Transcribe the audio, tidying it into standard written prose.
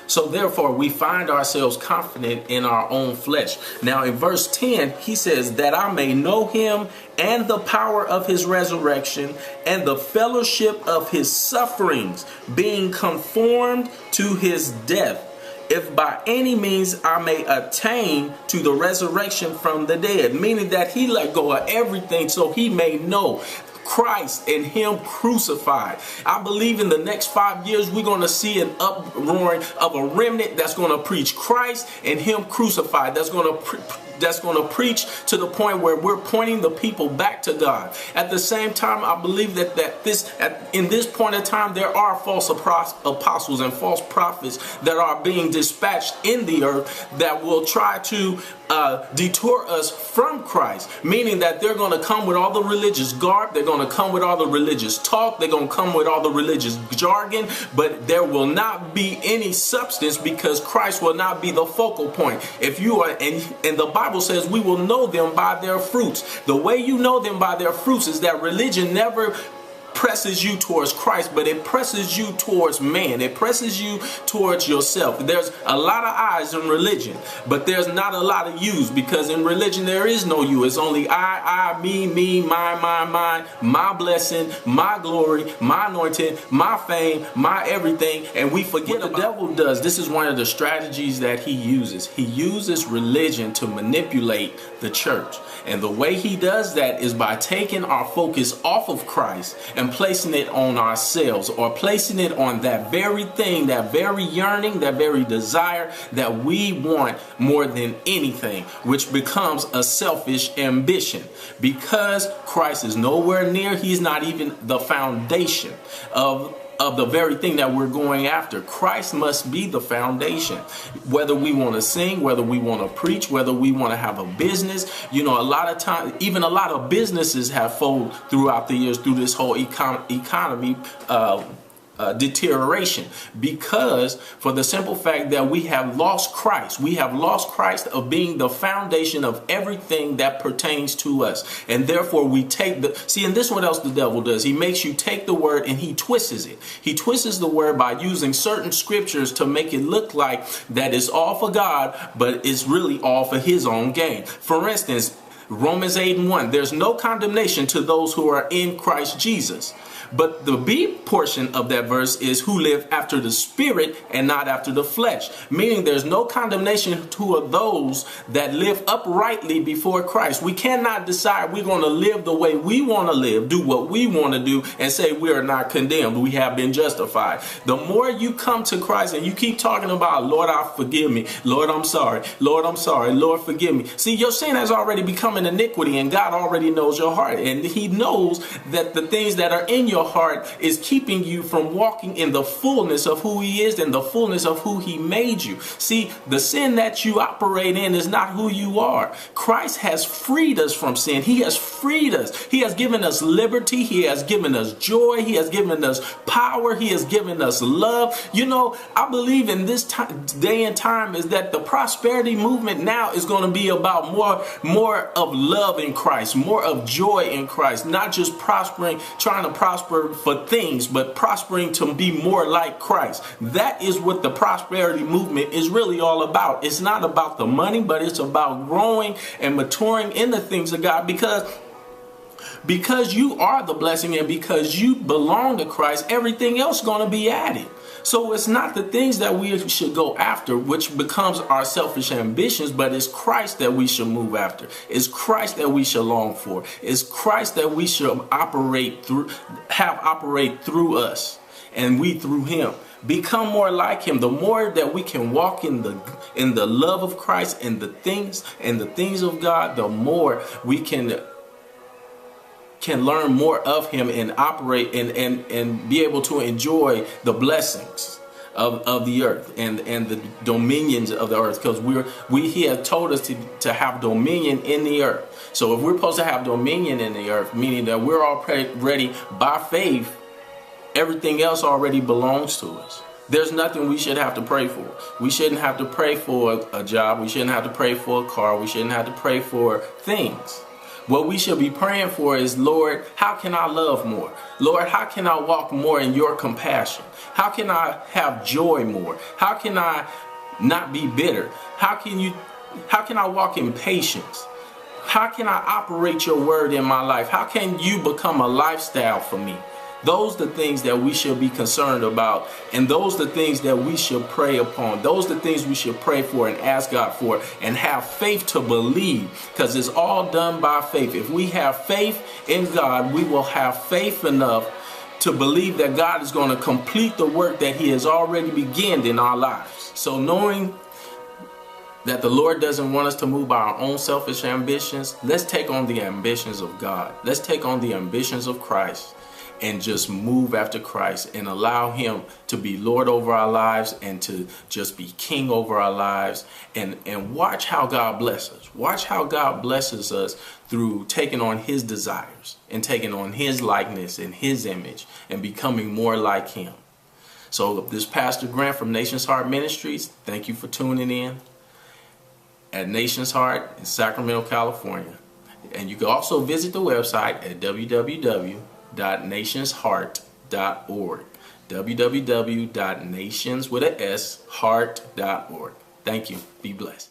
So therefore, we find ourselves confident in our own flesh. Now in verse 10, he says, that I may know him and the power of his resurrection and the fellowship of his sufferings, being conformed to his death, if by any means I may attain to the resurrection from the dead. Meaning that he let go of everything so he may know Christ and him crucified. I believe in the next 5 years we're going to see an uproaring of a remnant that's going to preach Christ and him crucified. That's going to preach to the point where we're pointing the people back to God. At the same time, I believe that in this point in time, there are false apostles and false prophets that are being dispatched in the earth that will try to detour us from Christ, meaning that they're going to come with all the religious garb, they're going to come with all the religious talk, they're going to come with all the religious jargon, but there will not be any substance because Christ will not be the focal point. If you are, and the Bible says we will know them by their fruits. The way you know them by their fruits is that religion never presses you towards Christ, but it presses you towards man. It presses you towards yourself. There's a lot of I's in religion, but there's not a lot of you's, because in religion there is no you. It's only I, me, mine, my blessing, my glory, my anointing, my fame, my everything, and we forget what the devil does. This is one of the strategies that he uses. He uses religion to manipulate the church, and the way he does that is by taking our focus off of Christ and placing it on ourselves, or placing it on that very thing, that very yearning, that very desire that we want more than anything, which becomes a selfish ambition. Because Christ is nowhere near, he's not even the foundation of the very thing that we're going after. Christ must be the foundation. Whether we want to sing, whether we want to preach, whether we want to have a business, you know, a lot of times, even a lot of businesses have folded throughout the years through this whole economy deterioration, because for the simple fact that we have lost Christ. We have lost Christ of being the foundation of everything that pertains to us. And therefore we take and this is what else the devil does. He makes you take the word and he twists it. He twists the word by using certain scriptures to make it look like that it's all for God, but it's really all for his own gain. For instance, Romans 8:1, there's no condemnation to those who are in Christ Jesus. But the B portion of that verse is who live after the spirit and not after the flesh. Meaning there's no condemnation to those that live uprightly before Christ. We cannot decide we're going to live the way we want to live, do what we want to do, and say we are not condemned. We have been justified. The more you come to Christ and you keep talking about, Lord, forgive me. Lord, I'm sorry. Lord, I'm sorry. Lord, forgive me. See, your sin has already become an iniquity, and God already knows your heart. And he knows that the things that are in your heart is keeping you from walking in the fullness of who he is and the fullness of who he made you. See, the sin that you operate in is not who you are. Christ has freed us from sin. He has freed us. He has given us liberty. He has given us joy. He has given us power. He has given us love. You know, I believe in this day and time is that the prosperity movement now is going to be about more of love in Christ, more of joy in Christ, not just prospering, trying to prosper for things, but prospering to be more like Christ. That is what the prosperity movement is really all about. It's not about the money, but it's about growing and maturing in the things of God, because you are the blessing, and because you belong to Christ, everything else is going to be added. So it's not the things that we should go after, which becomes our selfish ambitions, but it's Christ that we should move after. It's Christ that we should long for. It's Christ that we should operate through us, and we through him. Become more like him. The more that we can walk in the love of Christ and the things of God, the more we can learn more of him and operate and be able to enjoy the blessings of the earth and the dominions of the earth, because he has told us to have dominion in the earth. So if we're supposed to have dominion in the earth, meaning that we're already by faith, everything else already belongs to us. There's nothing we should have to pray for. We shouldn't have to pray for a job. We shouldn't have to pray for a car. We shouldn't have to pray for things. What we should be praying for is, Lord, how can I love more? Lord, how can I walk more in your compassion? How can I have joy more? How can I not be bitter? How can I walk in patience? How can I operate your word in my life? How can you become a lifestyle for me? Those are the things that we should be concerned about, and those are the things that we should pray upon. Those are the things we should pray for and ask God for, and have faith to believe, because it's all done by faith. If we have faith in God, we will have faith enough to believe that God is going to complete the work that he has already begun in our lives. So knowing that the Lord doesn't want us to move by our own selfish ambitions, let's take on the ambitions of God. Let's take on the ambitions of Christ and just move after Christ and allow him to be Lord over our lives and to just be king over our lives, and watch how God blesses us. Watch how God blesses us through taking on his desires and taking on his likeness and his image and becoming more like him. So this Pastor Grant from Nation's Heart Ministries, thank you for tuning in at Nation's Heart in Sacramento, California. And you can also visit the website at www.nationsheart.org. www.nationsheart.org. Thank you. Be blessed.